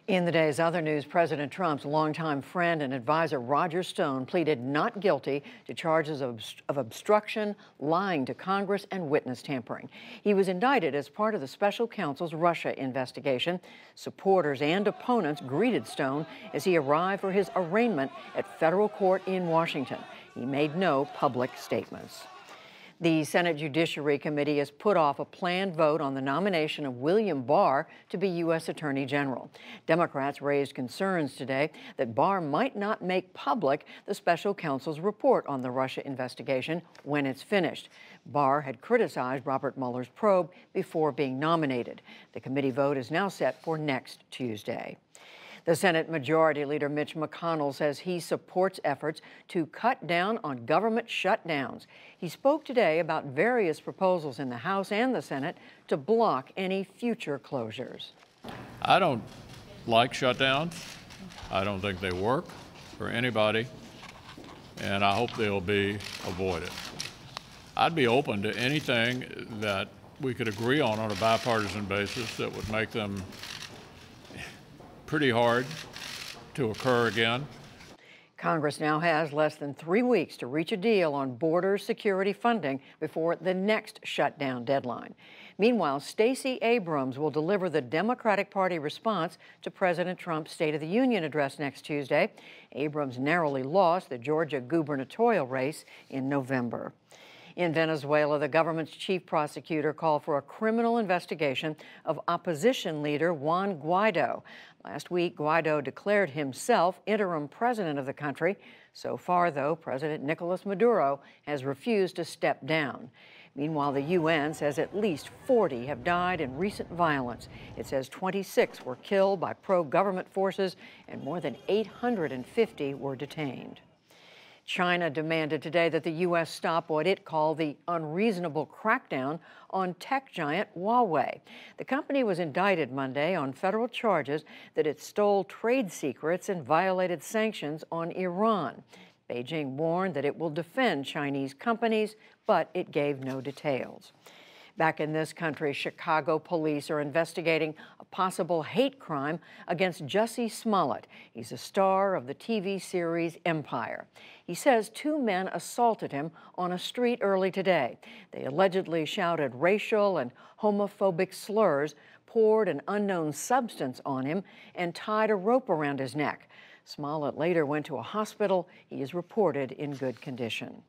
In the day's other news, President Trump's longtime friend and advisor Roger Stone pleaded not guilty to charges of obstruction, lying to Congress, and witness tampering. He was indicted as part of the special counsel's Russia investigation. Supporters and opponents greeted Stone as he arrived for his arraignment at federal court in Washington. He made no public statements. The Senate Judiciary Committee has put off a planned vote on the nomination of William Barr to be U.S. Attorney General. Democrats raised concerns today that Barr might not make public the special counsel's report on the Russia investigation when it's finished. Barr had criticized Robert Mueller's probe before being nominated. The committee vote is now set for next Tuesday. The Senate Majority Leader Mitch McConnell says he supports efforts to cut down on government shutdowns. He spoke today about various proposals in the House and the Senate to block any future closures. I don't like shutdowns. I don't think they work for anybody, and I hope they'll be avoided. I'd be open to anything that we could agree on a bipartisan basis that would make them pretty hard to occur again. Congress now has less than 3 weeks to reach a deal on border security funding before the next shutdown deadline. Meanwhile, Stacey Abrams will deliver the Democratic Party response to President Trump's State of the Union address next Tuesday. Abrams narrowly lost the Georgia gubernatorial race in November. In Venezuela, the government's chief prosecutor called for a criminal investigation of opposition leader Juan Guaido. Last week, Guaido declared himself interim president of the country. So far, though, President Nicolas Maduro has refused to step down. Meanwhile, the UN says at least 40 have died in recent violence. It says 26 were killed by pro-government forces and more than 850 were detained. China demanded today that the U.S. stop what it called the unreasonable crackdown on tech giant Huawei. The company was indicted Monday on federal charges that it stole trade secrets and violated sanctions on Iran. Beijing warned that it will defend Chinese companies, but it gave no details. Back in this country, Chicago police are investigating a possible hate crime against Jussie Smollett. He's a star of the TV series Empire. He says 2 men assaulted him on a street early today. They allegedly shouted racial and homophobic slurs, poured an unknown substance on him, and tied a rope around his neck. Smollett later went to a hospital. He is reported in good condition.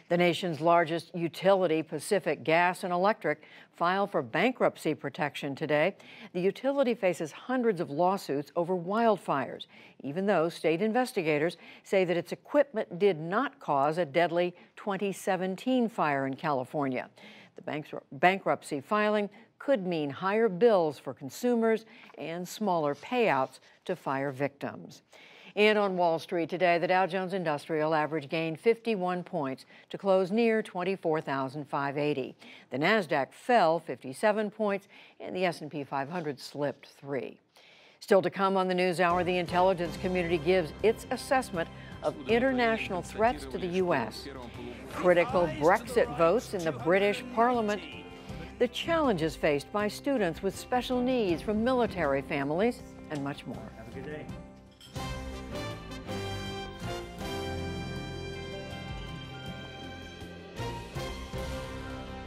The nation's largest utility, Pacific Gas and Electric, filed for bankruptcy protection today. The utility faces hundreds of lawsuits over wildfires, even though state investigators say that its equipment did not cause a deadly 2017 fire in California. The bankruptcy filing could mean higher bills for consumers and smaller payouts to fire victims. And on Wall Street today, the Dow Jones Industrial Average gained 51 points to close near 24,580. The Nasdaq fell 57 points, and the S&P 500 slipped 3. Still to come on the NewsHour, the intelligence community gives its assessment of international threats to the U.S., critical Brexit votes in the British Parliament, the challenges faced by students with special needs from military families, and much more. Have a good day.